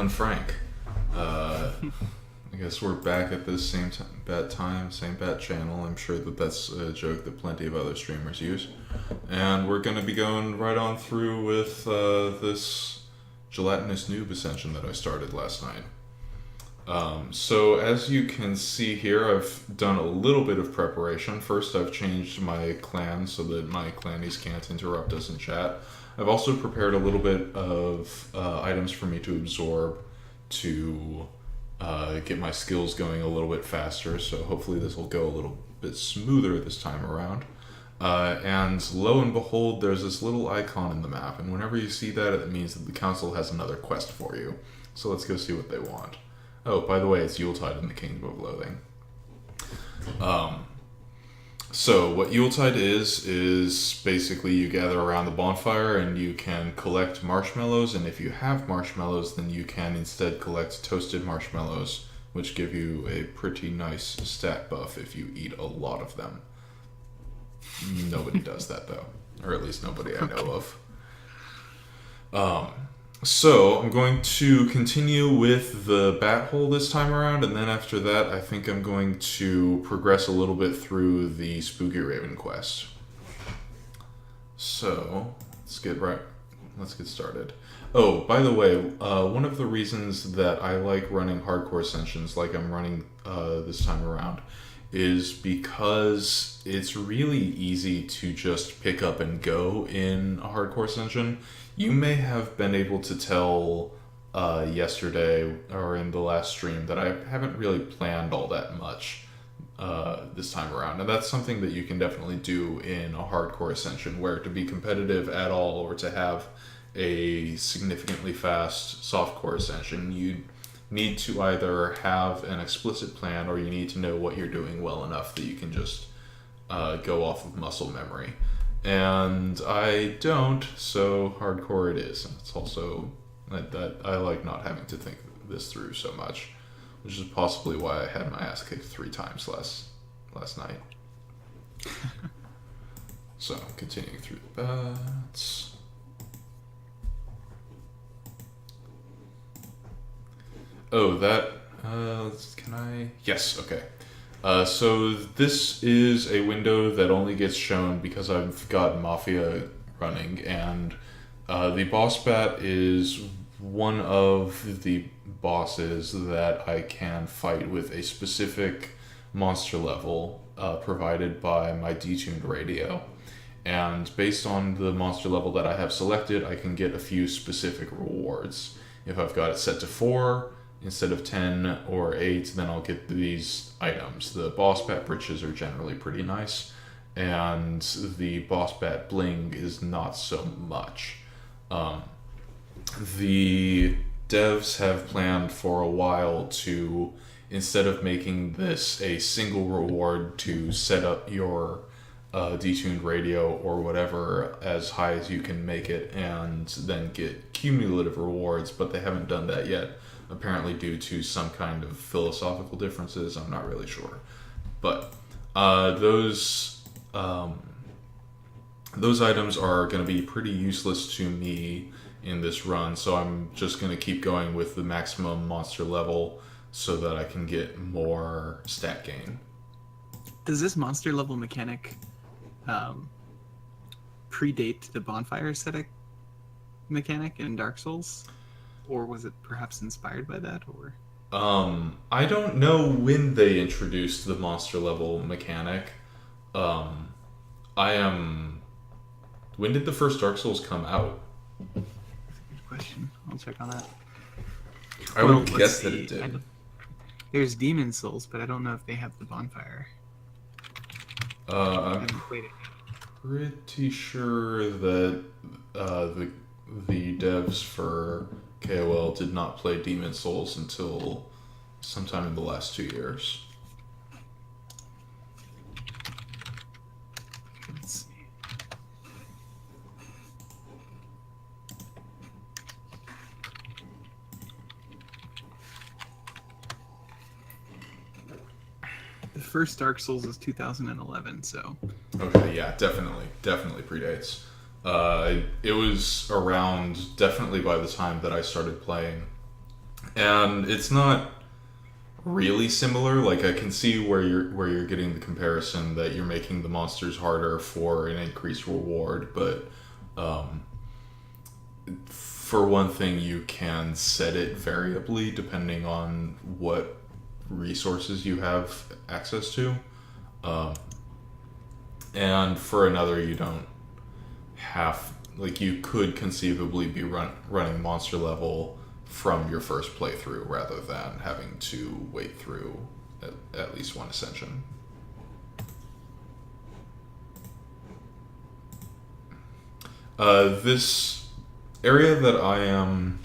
and Frank. I guess we're back at this same bad time, same bad channel. I'm sure that that's a joke that plenty of other streamers use. And we're going to be going right on through with this gelatinous noob ascension that I started last night. So as you can see here, I've done a little bit of preparation. First, I've changed my clan so that my clannies can't interrupt us in chat. I've also prepared a little bit of items for me to absorb to get my skills going a little bit faster, so hopefully this will go a little bit smoother this time around. And lo and behold, there's this little icon in the map, and whenever you see that, it means that the council has another quest for you. So let's go see what they want. Oh, by the way, it's Yuletide in the Kingdom of Loathing. So what Yuletide is basically you gather around the bonfire and you can collect marshmallows, and if you have marshmallows, then you can instead collect toasted marshmallows, which give you a pretty nice stat buff if you eat a lot of them. Nobody does that, though. Or at least nobody I know of. So I'm going to continue with the bat hole this time around, and then after that I think I'm going to progress a little bit through the Spooky Raven quest. So let's get started. Oh, by the way, one of the reasons that I like running hardcore ascensions like I'm running this time around is because it's really easy to just pick up and go in a hardcore ascension. You may have been able to tell yesterday or in the last stream that I haven't really planned all that much this time around. And that's something that you can definitely do in a hardcore ascension, where to be competitive at all or to have a significantly fast softcore ascension, you need to either have an explicit plan or you need to know what you're doing well enough that you can just go off of muscle memory. And I don't, so hardcore it is. It's also that I like not having to think this through so much, which is possibly why I had my ass kicked 3 times last night. So, continuing through the bats. Oh, that, can I? Yes, okay. So this is a window that only gets shown because I've got Mafia running, and the boss bat is one of the bosses that I can fight with a specific monster level provided by my detuned radio. And based on the monster level that I have selected, I can get a few specific rewards. If I've got it set to 4, instead of 10 or 8, then I'll get these items. The boss bat breeches are generally pretty nice, and the boss bat bling is not so much. The devs have planned for a while to, instead of making this a single reward to set up your detuned radio or whatever as high as you can make it and then get cumulative rewards, but they haven't done that yet. Apparently due to some kind of philosophical differences, I'm not really sure. But those items are going to be pretty useless to me in this run, so I'm just going to keep going with the maximum monster level so that I can get more stat gain. Does this monster level mechanic predate the bonfire aesthetic mechanic in Dark Souls? Or was it perhaps inspired by that? Or I don't know when they introduced the monster level mechanic. When did the first Dark Souls come out? That's a good question. I'll check on that. I would guess that it did. There's Demon Souls, but I don't know if they have the bonfire. I'm pretty sure that the devs for KOL did not play Demon Souls until sometime in the last 2 years. Let's see. The first Dark Souls is 2011, so... Okay, yeah, definitely predates. It was around definitely by the time that I started playing And it's not really similar. Like I can see where you're getting the comparison that you're making the monsters harder for an increased reward, but um, for one thing, you can set it variably depending on what resources you have access to. Um, and for another, you don't have, like, you could conceivably be running monster level from your first playthrough rather than having to wait through at least one ascension. This area that I am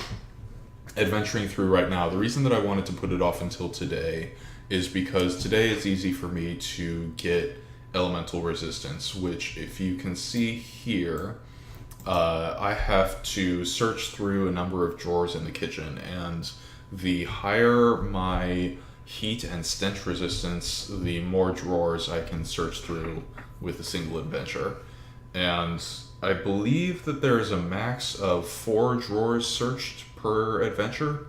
adventuring through right now, the reason that I wanted to put it off until today is because today it's easy for me to get elemental resistance, which, if you can see here, I have to search through a number of drawers in the kitchen, and the higher my heat and stench resistance, the more drawers I can search through with a single adventure. And I believe that there is a max of 4 drawers searched per adventure,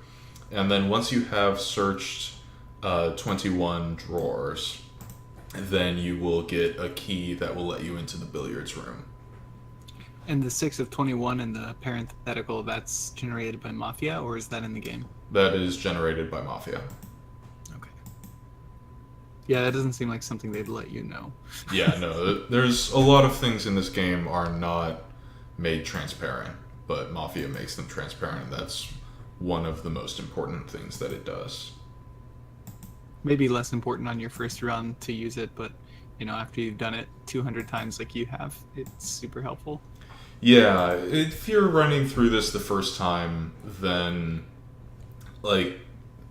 and then once you have searched 21 drawers, then you will get a key that will let you into the billiards room. And the 6 of 21 in the parenthetical, that's generated by Mafia, or is that in the game? That is generated by Mafia. Okay. Yeah, that doesn't seem like something they'd let you know. Yeah, no, there's a lot of things in this game are not made transparent, but Mafia makes them transparent, and that's one of the most important things that it does. Maybe less important on your first run to use it, but after you've done it 200 times like you have, it's super helpful. Yeah, if you're running through this the first time, then like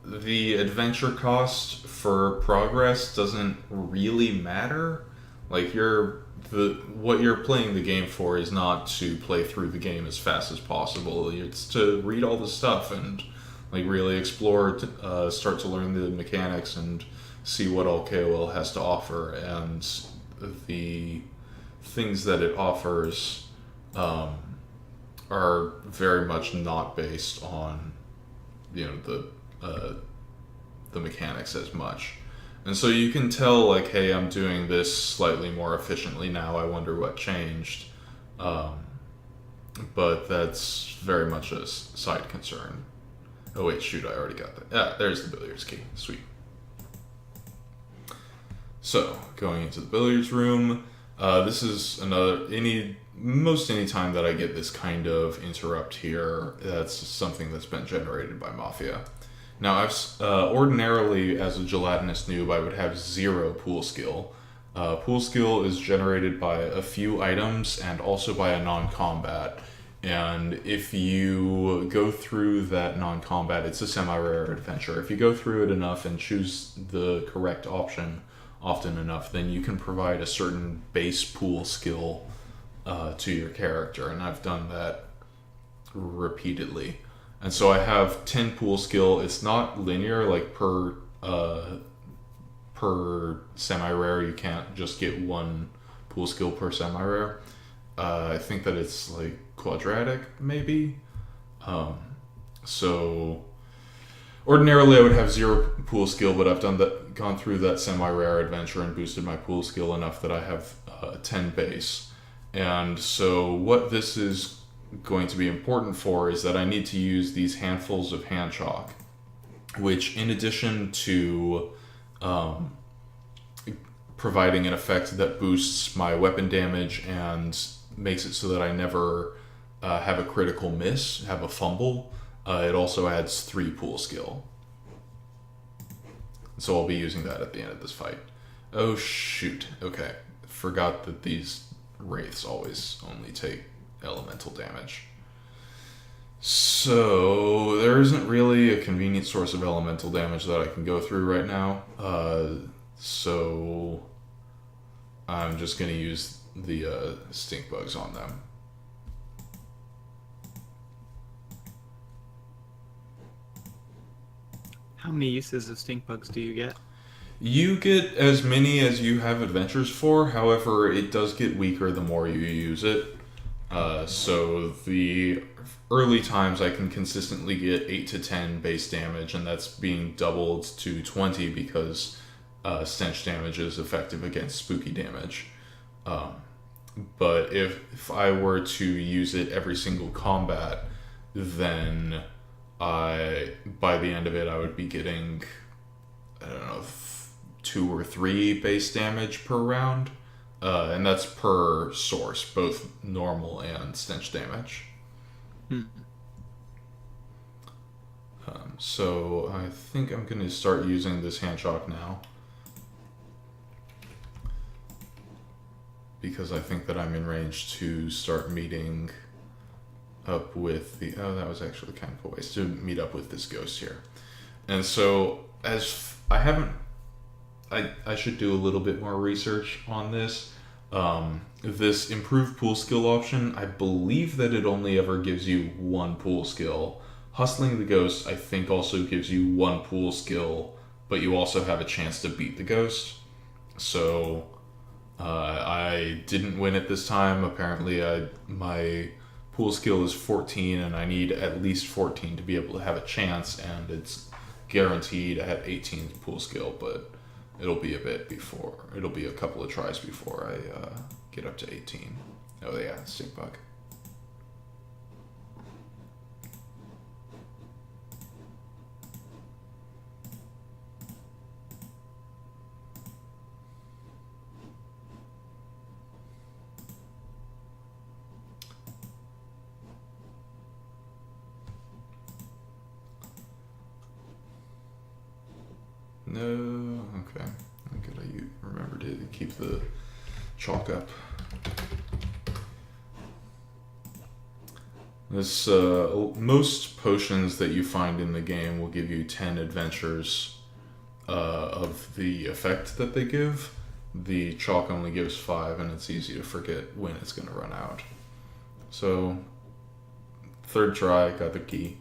the adventure cost for progress doesn't really matter. Like the what you're playing the game for is not to play through the game as fast as possible. It's to read all the stuff and like really explore, start to learn the mechanics and see what all KOL has to offer, and the things that it offers um, are very much not based on the mechanics as much. And so you can tell, like, hey, I'm doing this slightly more efficiently now. I wonder what changed. Um, but that's very much a side concern. Oh wait, shoot! I already got that. Yeah, there's the billiards key. Sweet. So going into the billiards room. This is any time that I get this kind of interrupt here, that's something that's been generated by Mafia. Now, I've ordinarily, as a gelatinous noob, I would have 0 pool skill. Pool skill is generated by a few items and also by a non-combat. And if you go through that non-combat, it's a semi-rare adventure. If you go through it enough and choose the correct option often enough, then you can provide a certain base pool skill to your character. And I've done that repeatedly. And so I have 10 pool skill. It's not linear, like per semi-rare. You can't just get 1 pool skill per semi-rare. I think that it's like quadratic, maybe. So ordinarily I would have 0 pool skill, but I've gone through that semi-rare adventure and boosted my pool skill enough that I have 10 base. And so what this is going to be important for is that I need to use these handfuls of hand chalk, which, in addition to providing an effect that boosts my weapon damage and makes it so that I never have a critical miss, have a fumble, it also adds 3 pool skill. So I'll be using that at the end of this fight. Oh shoot, okay. Forgot that these wraiths always only take elemental damage. So there isn't really a convenient source of elemental damage that I can go through right now. So I'm just going to use the stink bugs on them. How many uses of stink bugs do you get? You get as many as you have adventures for. However, it does get weaker the more you use it. So the early times I can consistently get 8 to 10 base damage, and that's being doubled to 20 because stench damage is effective against spooky damage. But if I were to use it every single combat, then by the end of it I would be getting, I don't know, 2 or 3 base damage per round. And that's per source, both normal and stench damage. Hmm. So I think I'm going to start using this hand shock now. Because I think that I'm in range to start meeting up with the... Oh, that was actually kind of a waste to meet up with this ghost here. And so, as I haven't... I should do a little bit more research on this. This improved pool skill option, I believe that it only ever gives you 1 pool skill. Hustling the ghost, I think, also gives you 1 pool skill, but you also have a chance to beat the ghost. So, I didn't win it this time. Apparently, my pool skill is 14, and I need at least 14 to be able to have a chance, and it's guaranteed at 18 pool skill, but it'll be a couple of tries before I get up to 18. Oh yeah, stink bug. No, okay. I'm good. I remember to keep the chalk up. This most potions that you find in the game will give you 10 adventures of the effect that they give. The chalk only gives 5, and it's easy to forget when it's going to run out. So, 3rd try, got the key.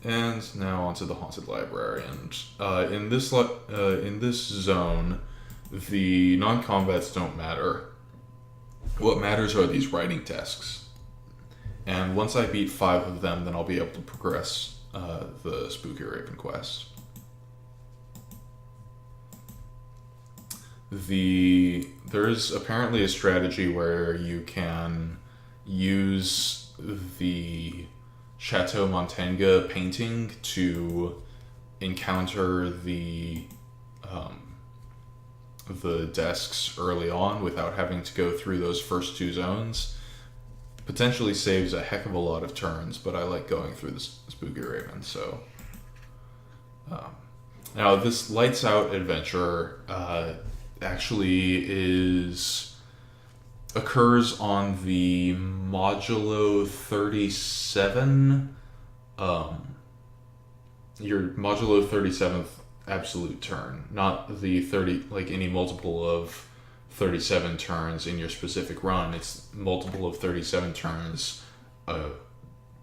And now onto the Haunted Library. And in this zone, the non-combats don't matter. What matters are these writing tasks. And once I beat 5 of them, then I'll be able to progress the Spooky Raven quest. There's apparently a strategy where you can use the Chateau Montaigne painting to encounter the desks early on without having to go through those first 2 zones. Potentially saves a heck of a lot of turns, but I like going through the Spooky Raven, so... now, this Lights Out adventure actually occurs on the modulo 37, your modulo 37th absolute turn, not the 30, like any multiple of 37 turns in your specific run. It's multiple of 37 turns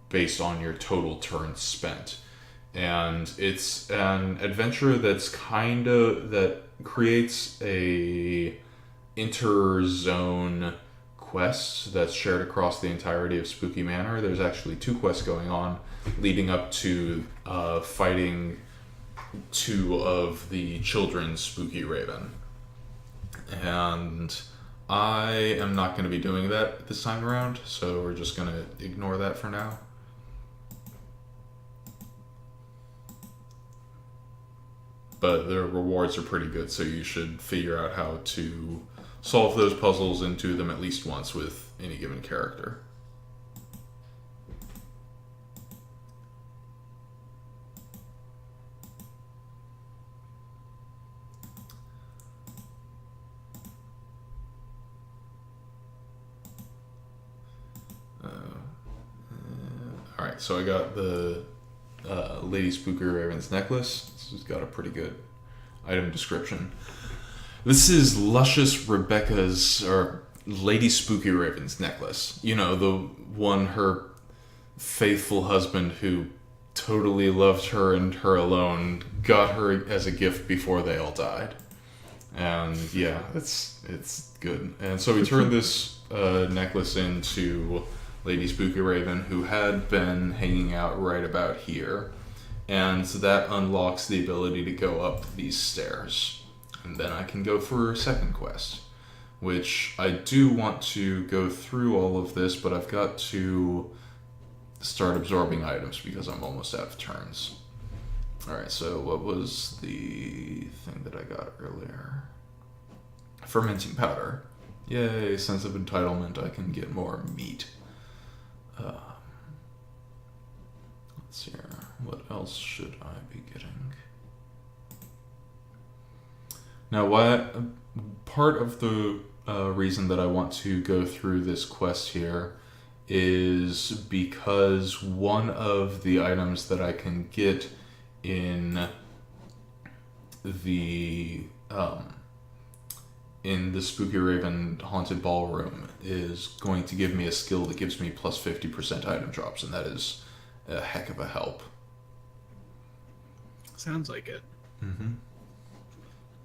based on your total turns spent. And it's an adventure that creates a inter-zone quest that's shared across the entirety of Spooky Manor. There's actually 2 quests going on leading up to fighting 2 of the children's Spooky Raven. And I am not going to be doing that this time around, so we're just going to ignore that for now. But the rewards are pretty good, so you should figure out how to solve those puzzles and do them at least once with any given character. Alright, so I got the Lady Spooky Raven's necklace. This has got a pretty good item description. This is Luscious Rebecca's, or Lady Spooky Raven's necklace. You know, the one her faithful husband who totally loved her and her alone got her as a gift before they all died. And yeah, it's good. And so we turn this a necklace into Lady Spooky Raven, who had been hanging out right about here. And that unlocks the ability to go up these stairs. And then I can go for a second quest, which I do want to go through all of this, but I've got to start absorbing items because I'm almost out of turns. Alright, so what was the thing that I got earlier? Fermenting powder. Yay, sense of entitlement, I can get more meat. Let's see here. What else should I be getting? Now, part of the reason that I want to go through this quest here is because one of the items that I can get in the Spooky Raven Haunted Ballroom is going to give me a skill that gives me plus 50% item drops, and that is a heck of a help. Sounds like it. Mm-hmm.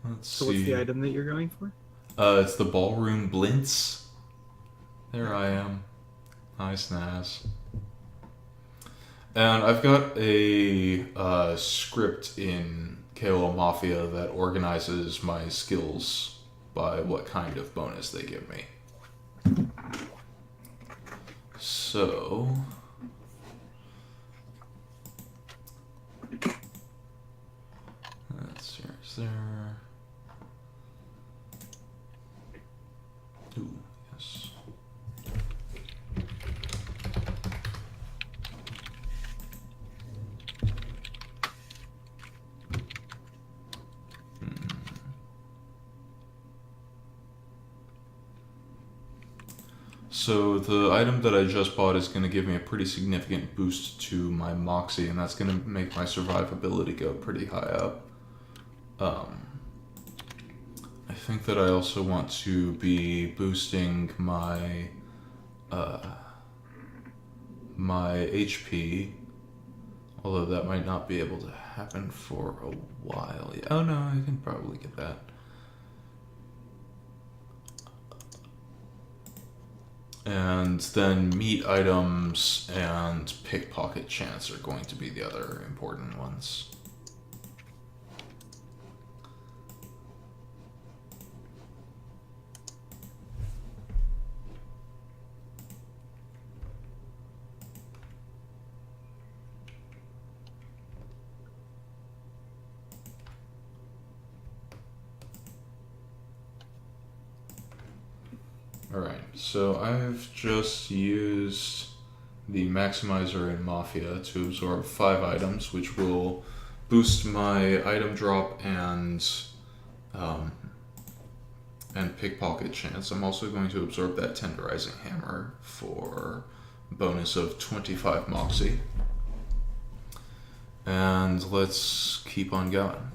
Let's So see. what's the item that you're going for? It's the Ballroom Blintz. There I am. Nice Naz. And I've got a script in KOL Mafia that organizes my skills by what kind of bonus they give me. So... let's see, is there... ooh, yes. So the item that I just bought is going to give me a pretty significant boost to my Moxie, and that's going to make my survivability go pretty high up. I think that I also want to be boosting my my HP, although that might not be able to happen for a while. Yeah, oh no, I can probably get that. And then meat items and pickpocket chance are going to be the other important ones. Alright, so I've just used the Maximizer in Mafia to absorb 5 items, which will boost my item drop and pickpocket chance. I'm also going to absorb that Tenderizing Hammer for a bonus of 25 Moxie. And let's keep on going.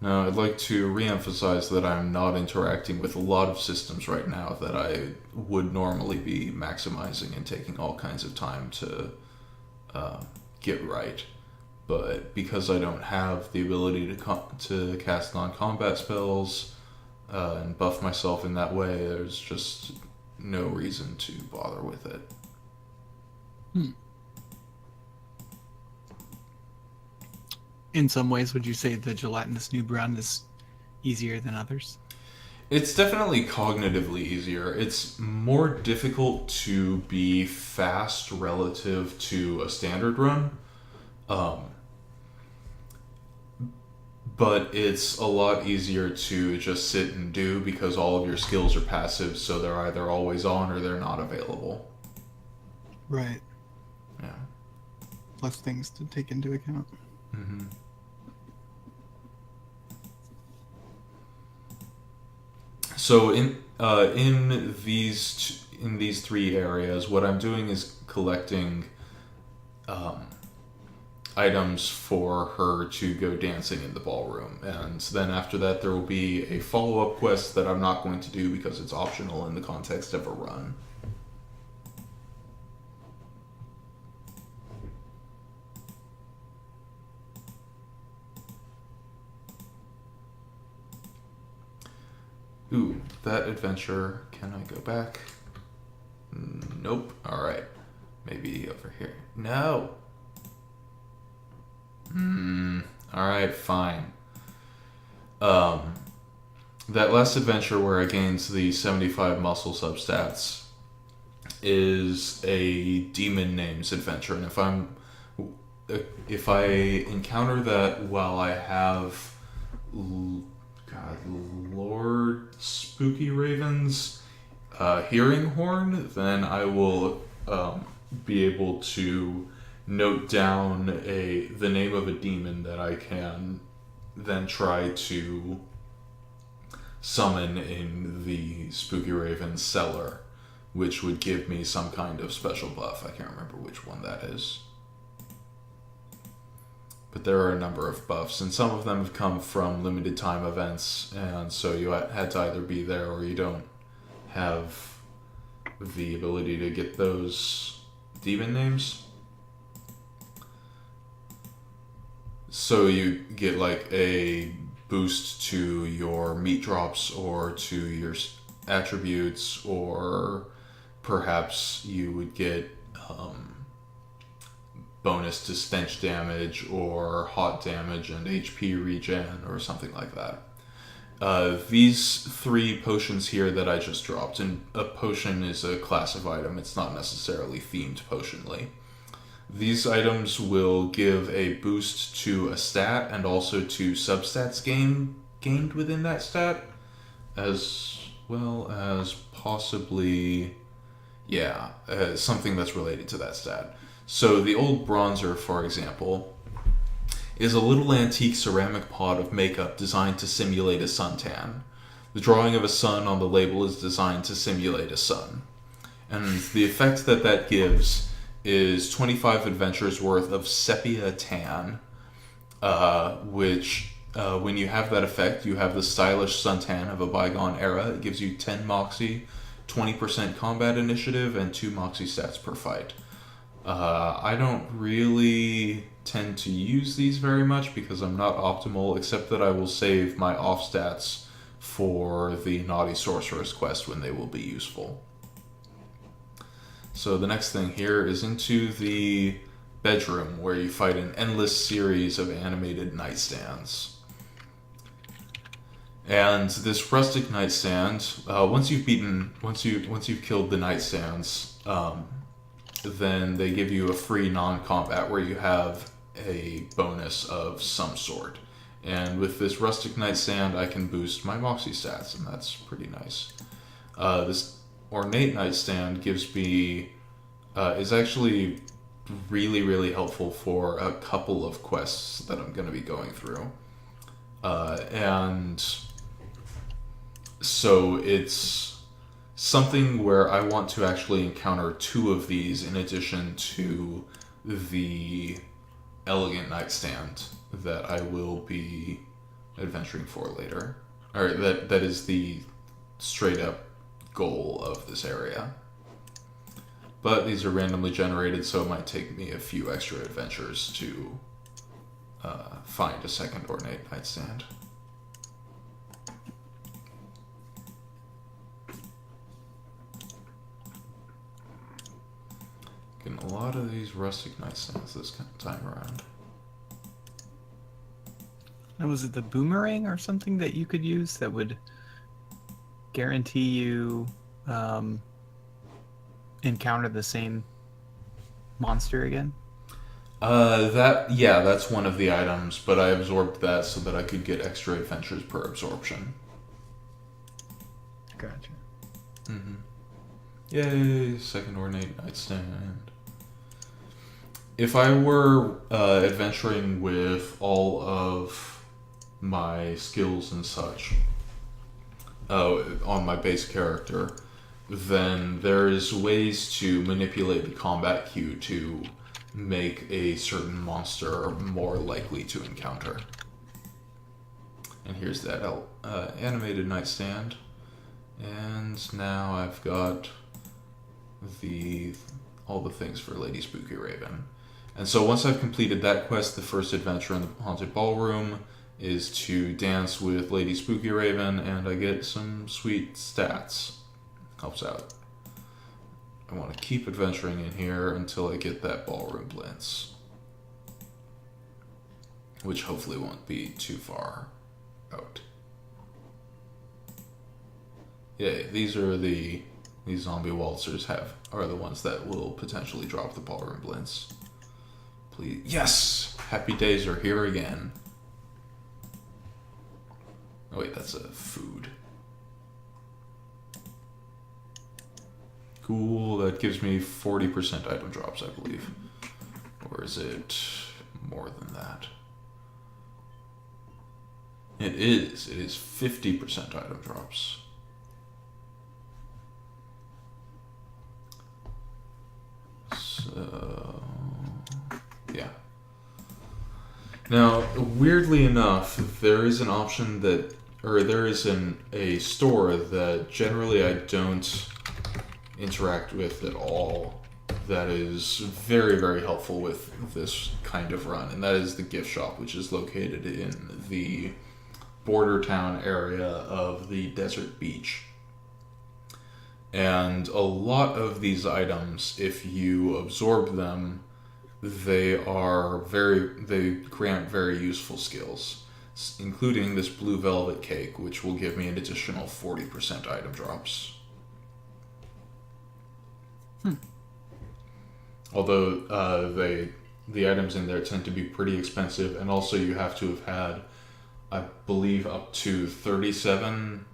Now, I'd like to re-emphasize that I'm not interacting with a lot of systems right now that I would normally be maximizing and taking all kinds of time to get right. But because I don't have the ability to cast non-combat spells and buff myself in that way, there's just no reason to bother with it. In some ways, would you say the gelatinous new brown is easier than others? It's definitely cognitively easier. It's more difficult to be fast relative to a standard run. But it's a lot easier to just sit and do because all of your skills are passive, so they're either always on or they're not available. Right. Yeah. Less things to take into account. Mm-hmm. So in these 3 areas, what I'm doing is collecting items for her to go dancing in the ballroom, and then after that there will be a follow-up quest that I'm not going to do because it's optional in the context of a run. Ooh, that adventure. Can I go back? Nope. Alright. Maybe over here. No! Alright, fine. That last adventure where I gained the 75 muscle substats is a demon names adventure, and if I encounter that while I have Lord Spooky Raven's hearing horn, then I will be able to note down the name of a demon that I can then try to summon in the Spooky Raven's cellar, which would give me some kind of special buff. I can't remember which one that is. But there are a number of buffs, and some of them have come from limited time events, and so you had to either be there or you don't have the ability to get those demon names. So you get like a boost to your meat drops or to your attributes, or perhaps you would get bonus to stench damage or hot damage and HP regen or something like that. These 3 potions here that I just dropped, and a potion is a class of item, it's not necessarily themed potionly. These items will give a boost to a stat and also to substats gained within that stat, as well as possibly, something that's related to that stat. So the old bronzer, for example, is a little antique ceramic pot of makeup designed to simulate a suntan. The drawing of a sun on the label is designed to simulate a sun. And the effect that gives is 25 adventures worth of sepia tan, which, when you have that effect, you have the stylish suntan of a bygone era. It gives you 10 moxie, 20% combat initiative, and 2 moxie stats per fight. I don't really tend to use these very much because I'm not optimal, except that I will save my off stats for the Naughty Sorceress quest when they will be useful. So the next thing here is into the bedroom, where you fight an endless series of animated nightstands. And this rustic nightstand, once you've killed the nightstands, then they give you a free non-combat where you have a bonus of some sort. And with this rustic nightstand, I can boost my moxie stats, and that's pretty nice. This ornate nightstand gives me is actually really, really helpful for a couple of quests that I'm going to be going through. And so it's something where I want to actually encounter 2 of these in addition to the elegant nightstand that I will be adventuring for later. Or that is the straight up goal of this area. But these are randomly generated, so it might take me a few extra adventures to find a second ornate nightstand. Getting a lot of these rustic nightstands this time around. And was it the boomerang or something that you could use that would guarantee you encounter the same monster again? That's one of the items, but I absorbed that so that I could get extra adventures per absorption. Gotcha. Mm-hmm. Yay, second ornate nightstand. If I were adventuring with all of my skills and such on my base character, then there's ways to manipulate the combat queue to make a certain monster more likely to encounter. And here's that animated nightstand. And now I've got all the things for Lady Spooky Raven. And so once I've completed that quest, the first adventure in the Haunted Ballroom, is to dance with Lady Spooky Raven, and I get some sweet stats. Helps out. I want to keep adventuring in here until I get that ballroom blitz, which hopefully won't be too far out. Yay, these zombie waltzers are the ones that will potentially drop the ballroom blitz. Please, yes! Happy days are here again. Oh wait, that's a food. Cool, that gives me 40% item drops, I believe. Or is it more than that? It is 50% item drops. So, yeah. Now, weirdly enough, there is an option that, or there is a store that generally I don't interact with at all, that is very, very helpful with this kind of run, and that is the gift shop, which is located in the border town area of the desert beach. And a lot of these items, if you absorb them, they grant very useful skills, including this blue velvet cake, which will give me an additional 40% item drops. Although the items in there tend to be pretty expensive, and also you have to have had, I believe, up to 37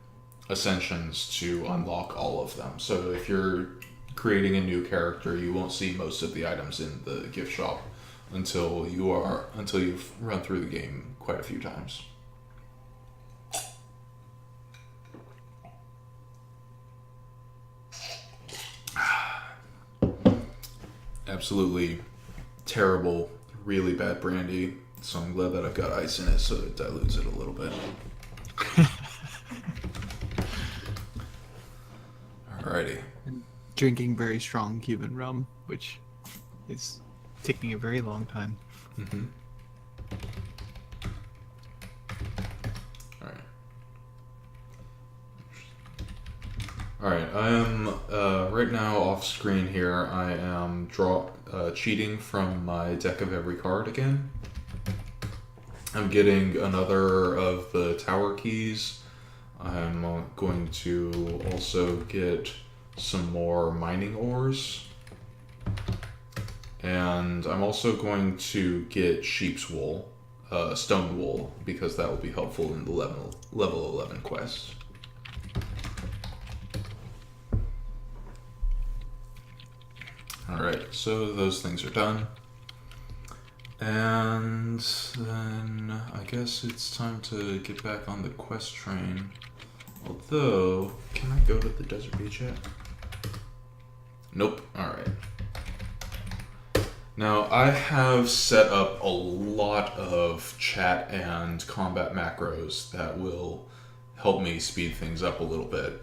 ascensions to unlock all of them. So if you're creating a new character, you won't see most of the items in the gift shop until you've run through the game quite a few times. Absolutely terrible, really bad brandy, so I'm glad that I've got ice in it so it dilutes it a little bit. Alrighty. Drinking very strong Cuban rum, which is taking a very long time. Mm-hmm. Alright, I am, right now off screen here, I am cheating from my deck of every card again. I'm getting another of the tower keys. I'm going to also get some more mining ores. And I'm also going to get sheep's wool, stone wool, because that will be helpful in the level 11 quest. Alright, so those things are done. And then I guess it's time to get back on the quest train. Although, can I go to the desert beach yet? Nope. Alright. Now, I have set up a lot of chat and combat macros that will help me speed things up a little bit.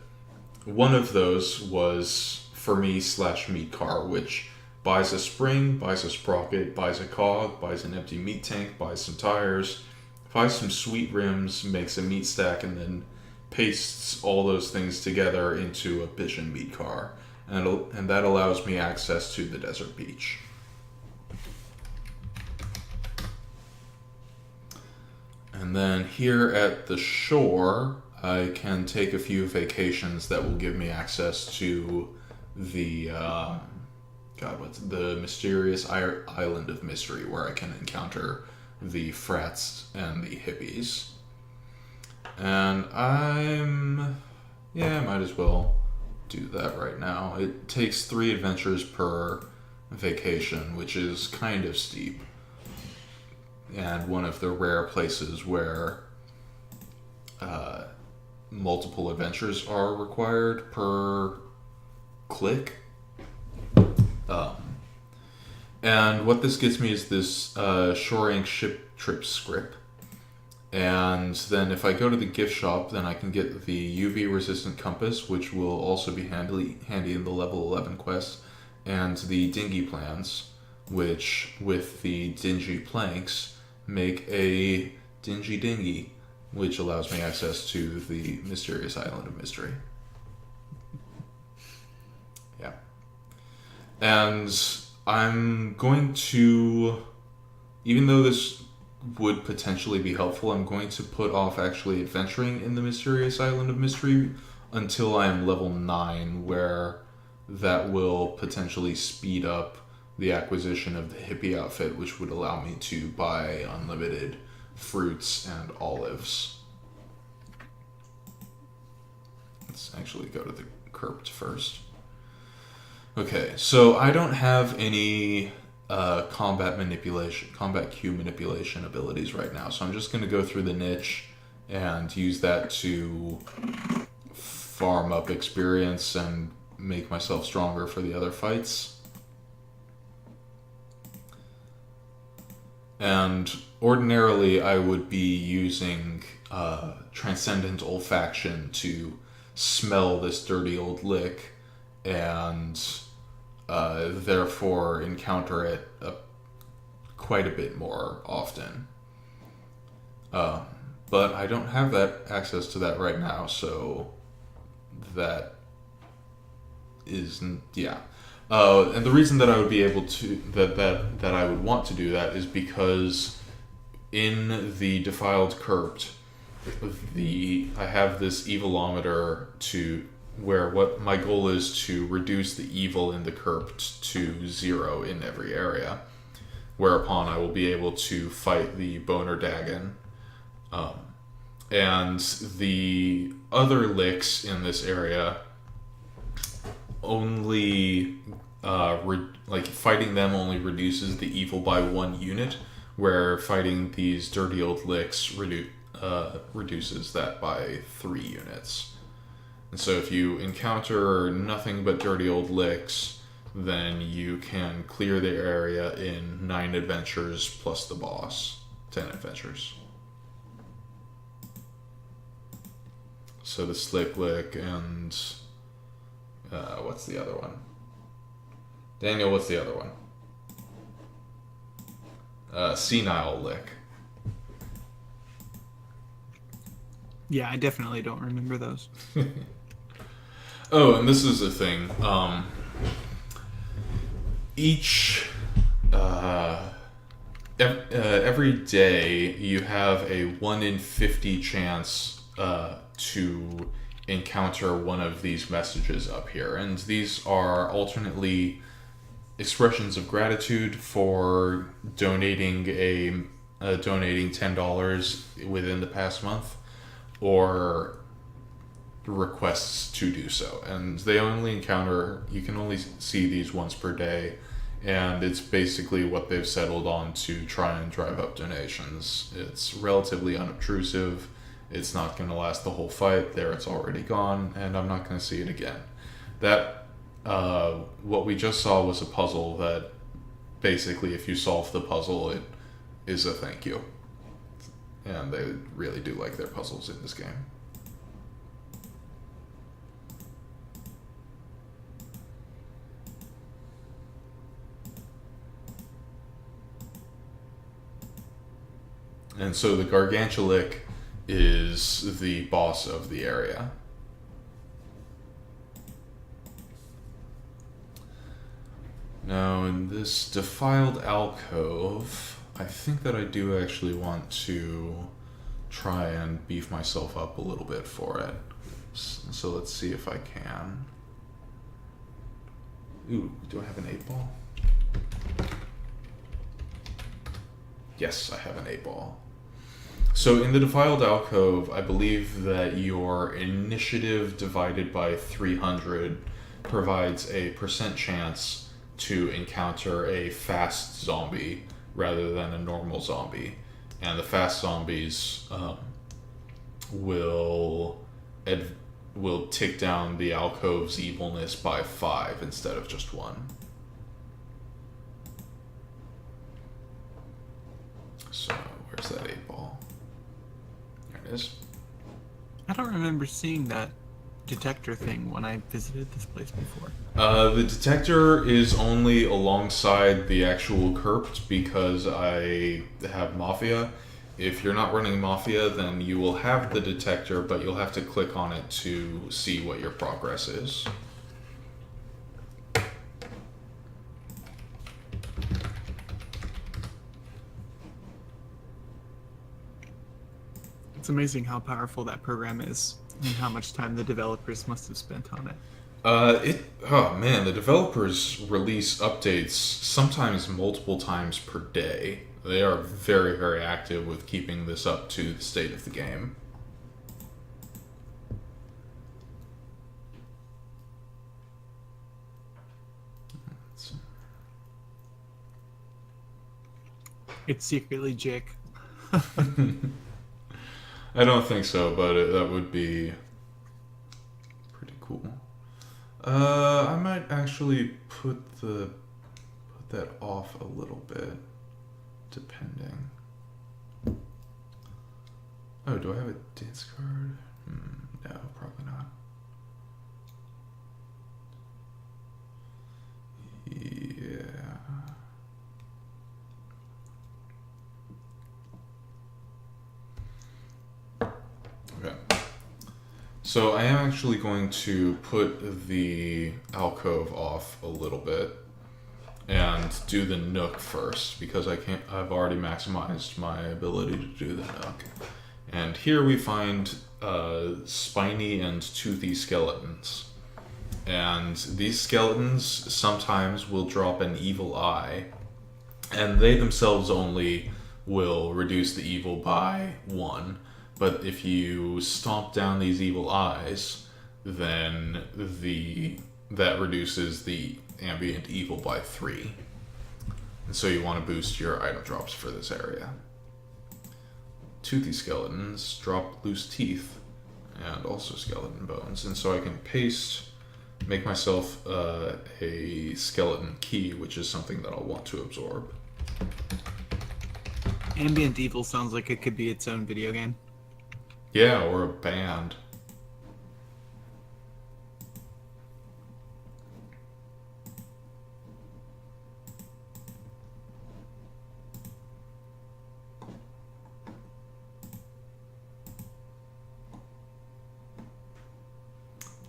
One of those was for me /meat car, which buys a spring, buys a sprocket, buys a cog, buys an empty meat tank, buys some tires, buys some sweet rims, makes a meat stack, and then pastes all those things together into a bitchin' meat car. And that allows me access to the desert beach. And then here at the shore, I can take a few vacations that will give me access to the the mysterious island of mystery, where I can encounter the frats and the hippies. And I might as well do that right now. It takes 3 adventures per vacation, which is kind of steep, and one of the rare places where multiple adventures are required per click. And what this gets me is this shoring ship trip script. And then if I go to the gift shop, then I can get the UV resistant compass, which will also be handy in the level 11 quest, and the dinghy plans, which with the dingy planks make a Dingy Dingy, which allows me access to the mysterious island of mystery. Yeah. And I'm going to, even though this would potentially be helpful, I'm going to put off actually adventuring in the mysterious island of mystery until I am level 9, where that will potentially speed up the acquisition of the hippie outfit, which would allow me to buy unlimited fruits and olives. Let's actually go to the Crypt first. Okay, so I don't have any combat Q manipulation abilities right now, so I'm just going to go through the niche and use that to farm up experience and make myself stronger for the other fights. And ordinarily I would be using Transcendent Olfaction to smell this dirty old lick and therefore encounter it quite a bit more often. But I don't have that access to that right now, so that isn't, yeah. And the reason that I would be able to, that I would want to do that is because in the Defiled Crypt, I have this evilometer to where what my goal is to reduce the evil in the Crypt to 0 in every area, whereupon I will be able to fight the Boner Dagon. And the other licks in this area only fighting them only reduces the evil by 1 unit, where fighting these dirty old licks reduces that by 3 units. And so if you encounter nothing but dirty old licks, then you can clear the area in 9 adventures plus the boss. 10 adventures. So the Slick Lick and what's the other one? Daniel, what's the other one? Senile Lick. Yeah, I definitely don't remember those. Oh, and this is the thing. Every day you have a 1 in 50 chance to encounter one of these messages up here, and these are alternately expressions of gratitude for donating donating $10 within the past month, or requests to do so. And they only you can only see these once per day, and it's basically what they've settled on to try and drive up donations. It's relatively unobtrusive. It's not going to last the whole fight. There, it's already gone, and I'm not going to see it again. That what we just saw was a puzzle that basically, if you solve the puzzle, it is a thank you. And they really do like their puzzles in this game. And so the Gargantulic is the boss of the area. Now, in this Defiled Alcove, I think that I do actually want to try and beef myself up a little bit for it. So let's see if I can. Ooh, do I have an 8-ball? Yes, I have an 8-ball. So in the Defiled Alcove, I believe that your initiative divided by 300 provides a % chance to encounter a fast zombie rather than a normal zombie. And the fast zombies will tick down the alcove's evilness by 5 instead of just 1. So where's that 8-ball? There it is. I don't remember seeing that detector thing when I visited this place before. The detector is only alongside the actual crypt because I have Mafia, If you're not running Mafia, then you will have the detector, but you'll have to click on it to see what your progress is. It's amazing how powerful that program is and how much time the developers must have spent on it. Oh man, the developers release updates sometimes multiple times per day. They are very, very active with keeping this up to the state of the game. It's secretly Jake. I don't think so, but that would be pretty cool. I might actually put that off a little bit, depending. Oh, do I have a dance card? No, probably not. Yeah. Okay. So I am actually going to put the alcove off a little bit and do the nook first because I've already maximized my ability to do the nook. And here we find spiny and toothy skeletons. And these skeletons sometimes will drop an evil eye, and they themselves only will reduce the evil by 1. But if you stomp down these evil eyes, then that reduces the ambient evil by 3. And so you want to boost your item drops for this area. Toothy skeletons drop loose teeth and also skeleton bones. And so I can make myself a skeleton key, which is something that I'll want to absorb. Ambient Evil sounds like it could be its own video game. Yeah, or a band.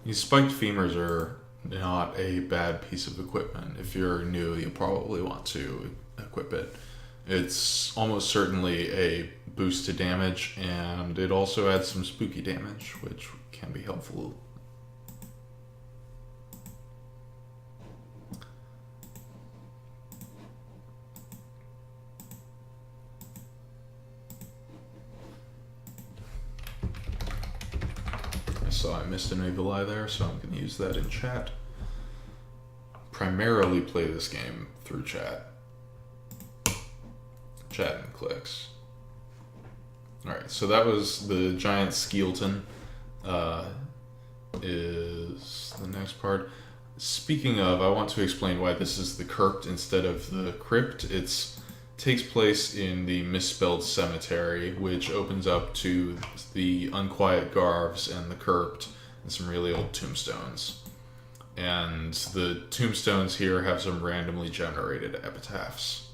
These spiked femurs are not a bad piece of equipment. If you're new, you'll probably want to equip it. It's almost certainly a boost to damage, and it also adds some spooky damage, which can be helpful. I saw I missed an evil eye there, so I'm going to use that in chat. Primarily play this game through chat. Chat and clicks. Alright, so that was the giant skeleton. Is the next part. Speaking of, I want to explain why this is the crypt instead of the crypt. It takes place in the misspelled cemetery, which opens up to the unquiet garves and the crypt and some really old tombstones. And the tombstones here have some randomly generated epitaphs,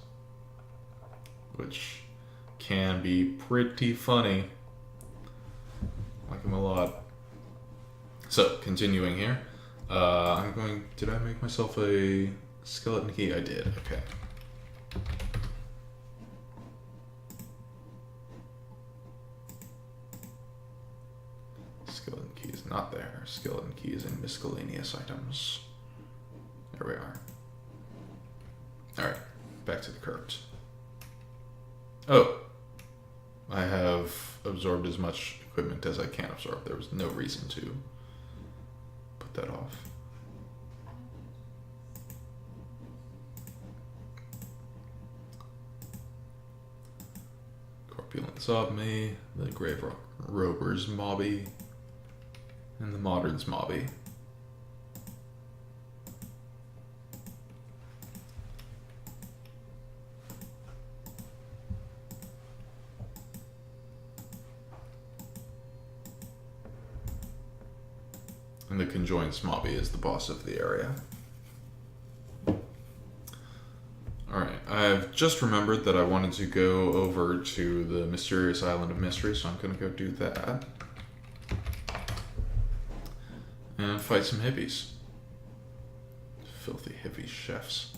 which can be pretty funny. Like them a lot. So, continuing here. Did I make myself a skeleton key? I did, okay. Skeleton key is not there. Skeleton key is in miscellaneous items. There we are. Alright, back to the crypt. Oh, I have absorbed as much equipment as I can absorb. There was no reason to put that off. Corpulent Zobme, the Grave Rober's Mobby, and the Modern's Mobby. And the conjoined Smobby is the boss of the area. Alright, I I've just remembered that I wanted to go over to the mysterious island of mystery, so I'm going to go do that. And fight some hippies. Filthy hippie chefs.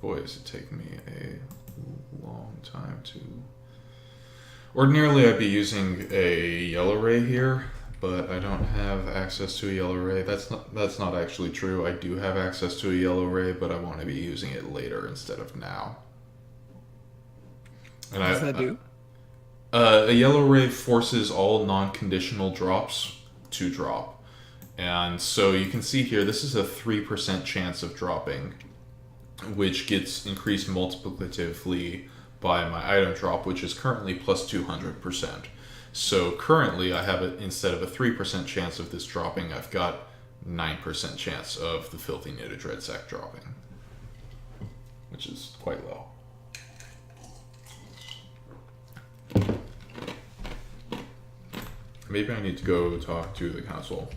Boy, does it take me a long time to... Ordinarily, I'd be using a yellow ray here, but I don't have access to a yellow ray. That's not actually true. I do have access to a yellow ray, but I want to be using it later instead of now. And What does that do? A yellow ray forces all non-conditional drops to drop. And so you can see here, this is a 3% chance of dropping, which gets increased multiplicatively by my item drop, which is currently plus 200%. So currently I have it, instead of a 3% chance of this dropping, I've got 9% chance of the Filthy Knitted Dreadsack dropping, which is quite low. Maybe I need to go talk to the council.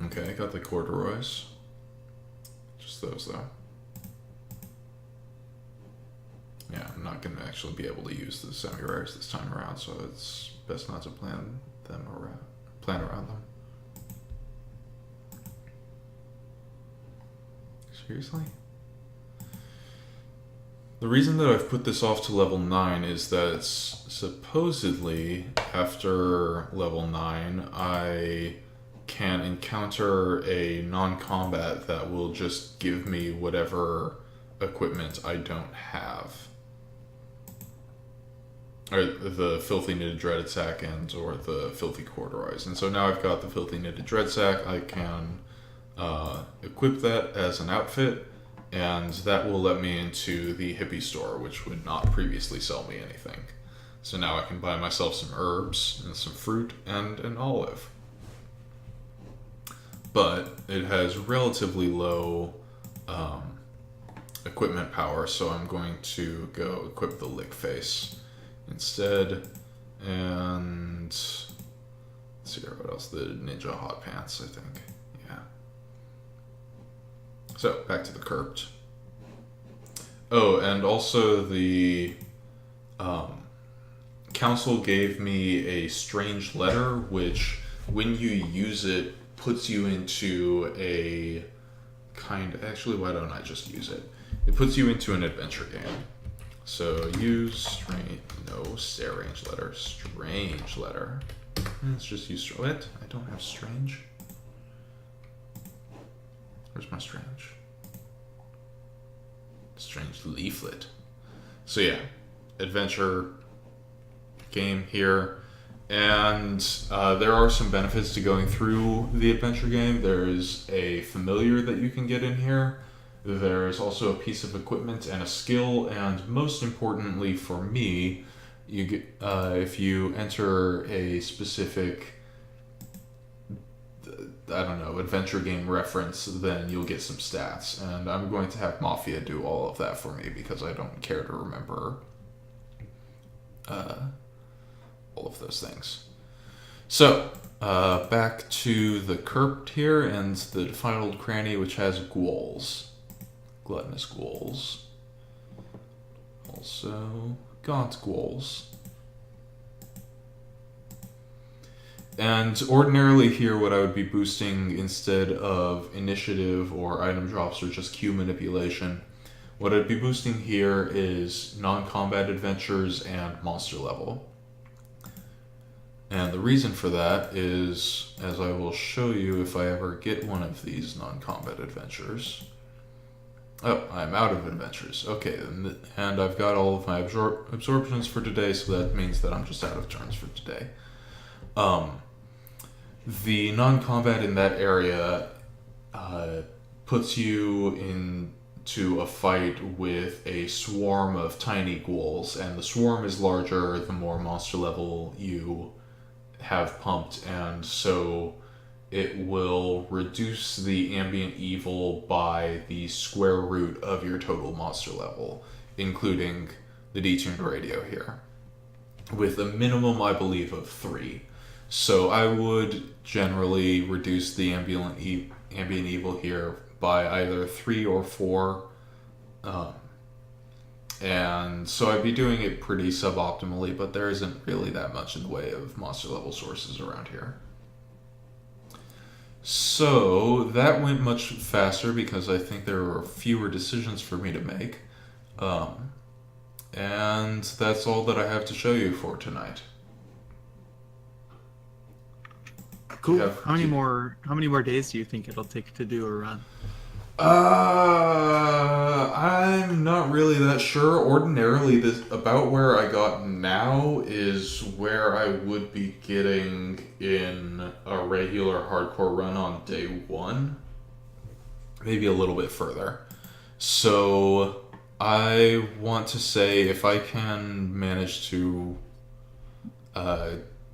Okay, I got the corduroys. Just those, though. Yeah, I'm not going to actually be able to use the semi-rares this time around, so it's best not to plan around them. Seriously? The reason that I've put this off to level 9 is that supposedly after level 9 I can encounter a non-combat that will just give me whatever equipment I don't have. Or the Filthy Knitted Dreadsack and or the Filthy Corduroys. And so now I've got the Filthy Knitted Dreadsack, I can equip that as an outfit, and that will let me into the hippie store, which would not previously sell me anything. So now I can buy myself some herbs and some fruit and an olive. But it has relatively low equipment power, so I'm going to go equip the Lick Face instead. And let's see here, what else? The Ninja Hot Pants, I think. Yeah. So, back to the Curped. Oh, and also the council gave me a strange letter, which, when you use it, puts you into a kind... Actually, why don't I just use it? It puts you into an adventure game. So, use strange... No, strange letter. Strange letter. Let's just use... What? I don't have strange. Where's my strange? Strange leaflet. So yeah, adventure game here. And there are some benefits to going through the adventure game. There's a familiar that you can get in here. There's also a piece of equipment and a skill. And most importantly for me, you get if you enter a specific... I don't know, adventure game reference, then you'll get some stats. And I'm going to have Mafia do all of that for me because I don't care to remember all of those things. So, back to the Curped here and the Defiled Cranny, which has ghouls. Gluttonous ghouls. Also, gaunt ghouls. And ordinarily here, what I would be boosting instead of initiative or item drops or just Q manipulation, what I'd be boosting here is non-combat adventures and monster level. And the reason for that is, as I will show you if I ever get one of these non-combat adventures. Oh, I'm out of adventures. Okay, and I've got all of my absorptions for today, so that means that I'm just out of turns for today. The non-combat in that area puts you to a fight with a swarm of tiny ghouls, and the swarm is larger the more monster level you have pumped, and so it will reduce the ambient evil by the square root of your total monster level, including the detuned radio here, with a minimum, I believe, of 3. So I would generally reduce the ambient evil here by either 3 or 4. And so I'd be doing it pretty suboptimally, but there isn't really that much in the way of monster level sources around here. So that went much faster because I think there were fewer decisions for me to make. And that's all that I have to show you for tonight. Cool. How many more days do you think it'll take to do a run? I'm not really that sure. Ordinarily, about where I got now is where I would be getting in a regular hardcore run on day 1. Maybe a little bit further. So I want to say if I can manage to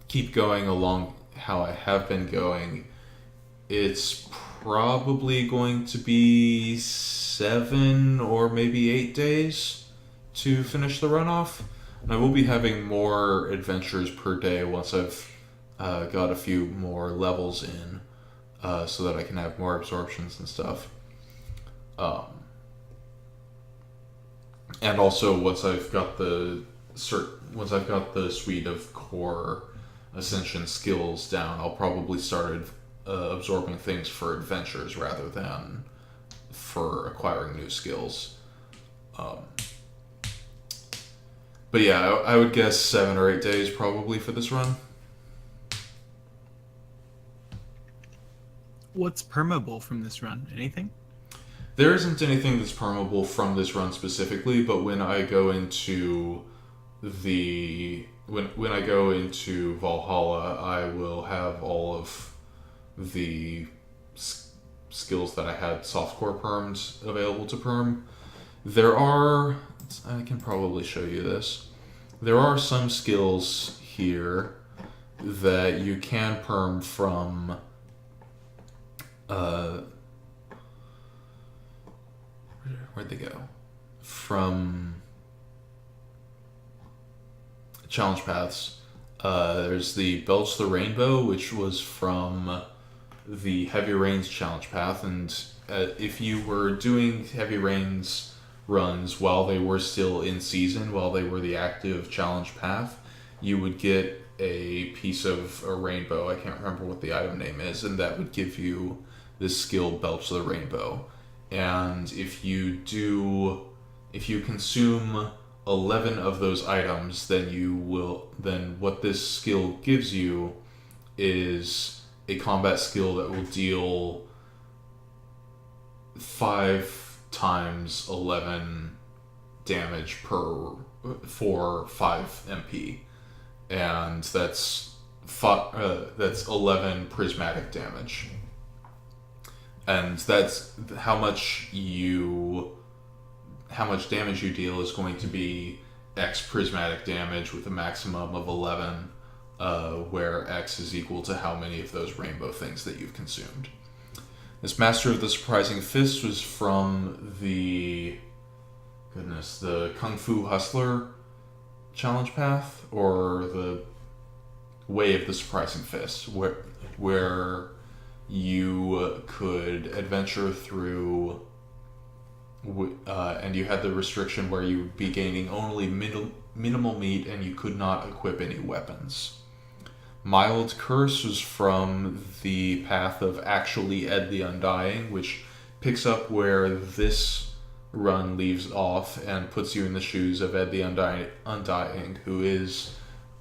keep going along how I have been going, it's probably going to be 7 or maybe 8 days to finish the run off. And I will be having more adventures per day once I've got a few more levels in, so that I can have more absorptions and stuff. And also once I've got the suite of core Ascension skills down, I'll probably start absorbing things for adventures rather than for acquiring new skills. But yeah, I would guess 7 or 8 days probably for this run. What's permable from this run? Anything? There isn't anything that's permable from this run specifically, but when I go into when I go into Valhalla, I will have all of the skills that I had softcore perms available to perm. I can probably show you this. There are some skills here that you can perm from where'd they go? From challenge paths. There's the Belch the Rainbow, which was from the Heavy Rains challenge path, and if you were doing Heavy Rains runs while they were still in season, while they were the active challenge path, you would get a piece of a rainbow. I can't remember what the item name is, and that would give you this skill, Belch the Rainbow. And if you consume 11 of those items, then what this skill gives you is a combat skill that will deal 5 times 11 damage for 5 MP, and that's 11 prismatic damage, and that's how much damage you deal is going to be X prismatic damage with a maximum of 11, where X is equal to how many of those rainbow things that you've consumed. This Master of the Surprising Fist was from the Kung Fu Hustler challenge path, or the Way of the Surprising Fist, where you could adventure through, and you had the restriction where you would be gaining only minimal meat and you could not equip any weapons. Mild Curse was from the path of Actually Ed the Undying, which picks up where this run leaves off and puts you in the shoes of Ed the Undying, who is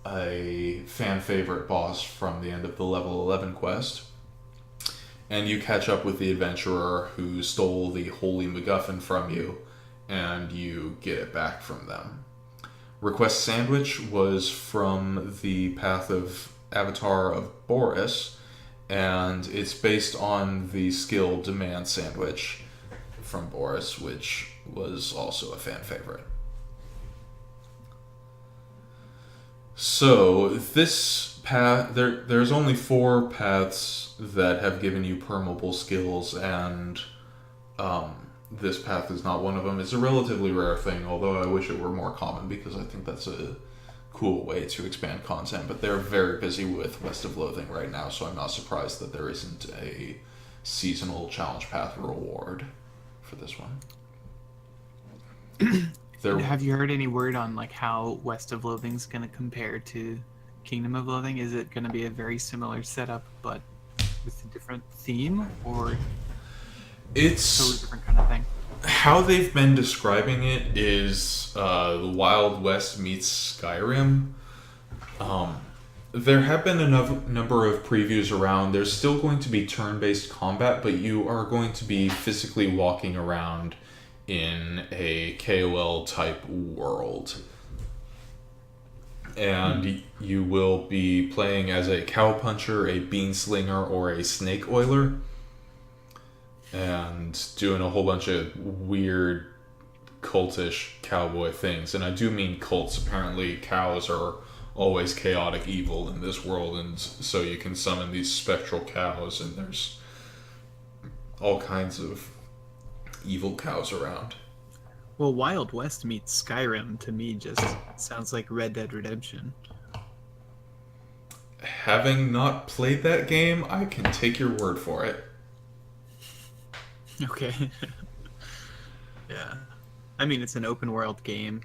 a fan favorite boss from the end of the level 11 quest. And you catch up with the adventurer who stole the Holy MacGuffin from you, and you get it back from them. Request Sandwich was from the path of Avatar of Boris, and it's based on the skill Demand Sandwich from Boris, which was also a fan favorite. So this path, there's only 4 paths that have given you permeable skills, and this path is not one of them. It's a relatively rare thing, although I wish it were more common because I think that's a cool way to expand content. But they're very busy with West of Loathing right now, so I'm not surprised that there isn't a seasonal challenge path reward for this one. Have you heard any word on like how West of Loathing's going to compare to Kingdom of Loathing? Is it going to be a very similar setup but with a different theme, or it's a totally different kind of thing? How they've been describing it is the Wild West meets Skyrim. There have been a number of previews around. There's still going to be turn-based combat, but you are going to be physically walking around in a KOL type world. And you will be playing as a cowpuncher, a beanslinger, or a snake oiler. And doing a whole bunch of weird cultish cowboy things. And I do mean cults. Apparently cows are always chaotic evil in this world, and so you can summon these spectral cows, and there's all kinds of evil cows around. Well, Wild West meets Skyrim to me just sounds like Red Dead Redemption. Having not played that game, I can take your word for it. Okay. Yeah. I mean, it's an open world game.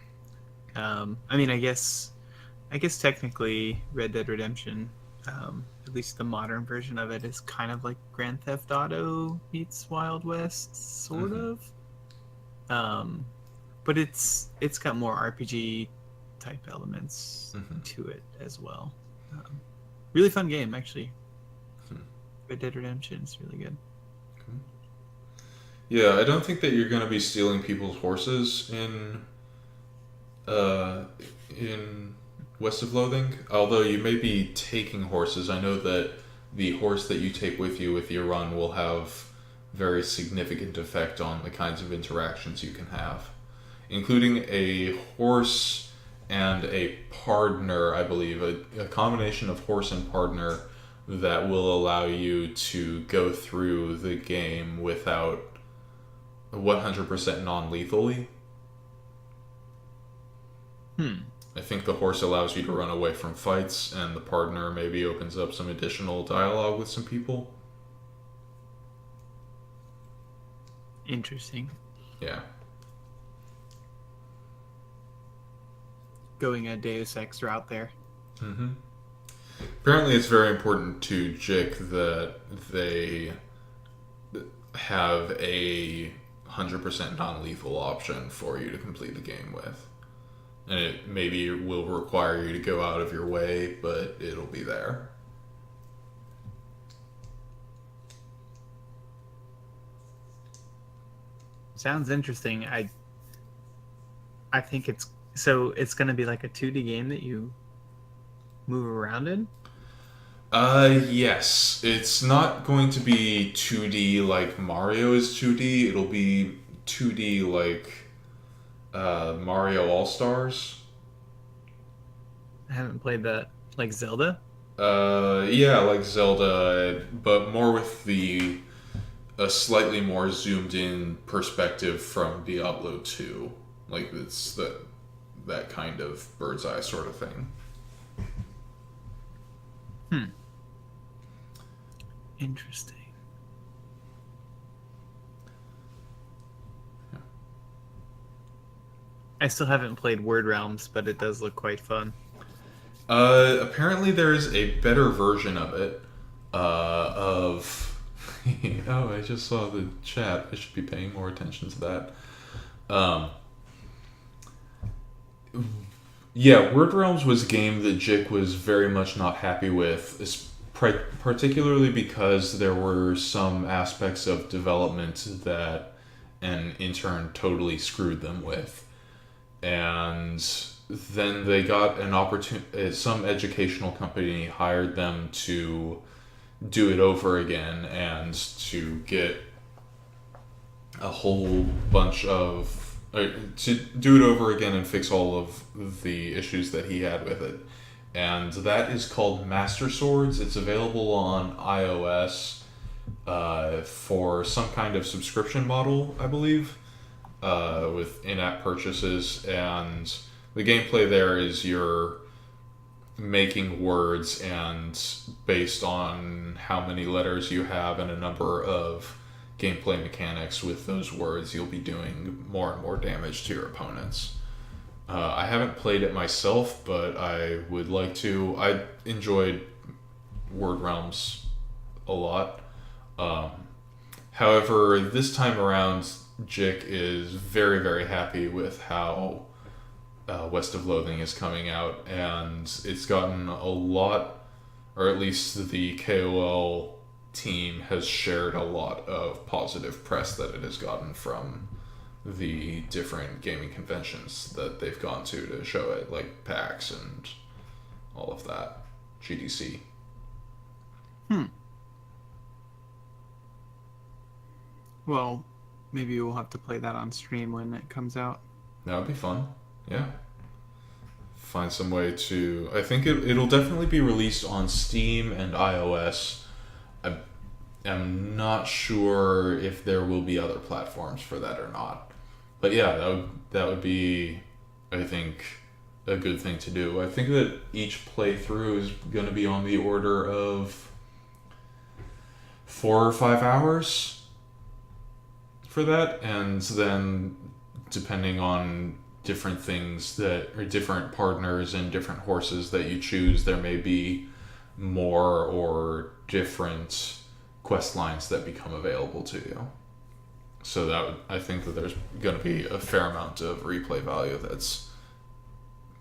I guess technically Red Dead Redemption, at least the modern version of it, is kind of like Grand Theft Auto meets Wild West, sort of. But it's got more RPG type elements to it as well. Really fun game, actually. Red Dead Redemption is really good. Yeah, I don't think that you're going to be stealing people's horses in West of Loathing, although you may be taking horses. I know that the horse that you take with you with your run will have very significant effect on the kinds of interactions you can have, including a horse and a partner, I believe, a combination of horse and partner that will allow you to go through the game without 100% non-lethally. I think the horse allows you to run away from fights, and the partner maybe opens up some additional dialogue with some people. Interesting. Yeah. Going a Deus Ex route there. Apparently it's very important to JIC that they have a 100% non-lethal option for you to complete the game with. And it maybe will require you to go out of your way, but it'll be there. Sounds interesting. I think it's going to be like a 2D game that you move around in? Yes. It's not going to be 2D like Mario is 2D. It'll be 2D like Mario All-Stars. I haven't played that. Like Zelda? Yeah, like Zelda, but more with a slightly more zoomed in perspective from Diablo 2. Like it's that kind of bird's eye sort of thing. Interesting. Yeah. I still haven't played Word Realms, but it does look quite fun. Apparently there's a better version of it. Oh, I just saw the chat. I should be paying more attention to that. Yeah, Word Realms was a game that JIC was very much not happy with, particularly because there were some aspects of development that an intern totally screwed them with. And then they got an opportunity, some educational company hired them to do it over again and to get a whole bunch of to do it over again and fix all of the issues that he had with it. And that is called Master Swords. It's available on iOS for some kind of subscription model, I believe, with in-app purchases. And the gameplay there is you're making words, and based on how many letters you have and a number of gameplay mechanics with those words, you'll be doing more and more damage to your opponents. I haven't played it myself, but I would like to. I enjoyed Word Realms a lot. Um, However, this time around, Jick is very, very happy with how West of Loathing is coming out, and it's gotten a lot, or at least the KOL team has shared a lot of positive press that it has gotten from the different gaming conventions that they've gone to show it, like PAX and all of that, GDC. Hmm. Well, maybe we'll have to play that on stream when it comes out. That would be fun. Yeah. Find some way to. I think it'll definitely be released on Steam and iOS. I'm not sure if there will be other platforms for that or not. But yeah, that would be, I think, a good thing to do. I think that each playthrough is going to be on the order of 4 or 5 hours for that, and then depending on different things that or different partners and different horses that you choose, there may be more or different quest lines that become available to you. So I think that there's going to be a fair amount of replay value that's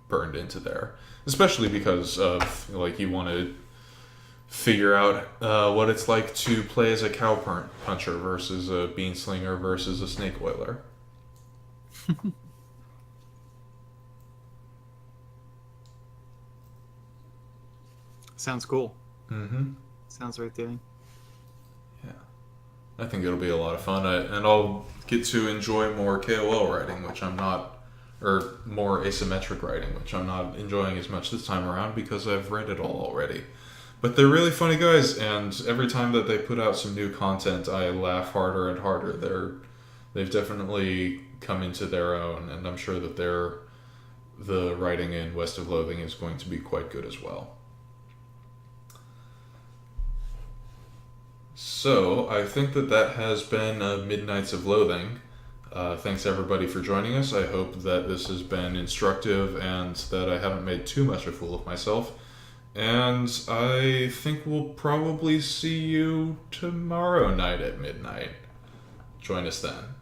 burned into there, especially because of like you want to figure out what it's like to play as a cow puncher versus a bean slinger versus a snake oiler. Sounds cool. Mm-hmm. Sounds right there. Yeah, I think it'll be a lot of fun, and I'll get to enjoy more KOL writing, which I'm not, or more asymmetric writing, which I'm not enjoying as much this time around because I've read it all already. But they're really funny guys, and every time that they put out some new content, I laugh harder and harder. They've definitely come into their own, and I'm sure that the writing in West of Loathing is going to be quite good as well. So, I think that has been Midnights of Loathing. Thanks everybody for joining us. I hope that this has been instructive and that I haven't made too much a fool of myself. And I think we'll probably see you tomorrow night at midnight. Join us then.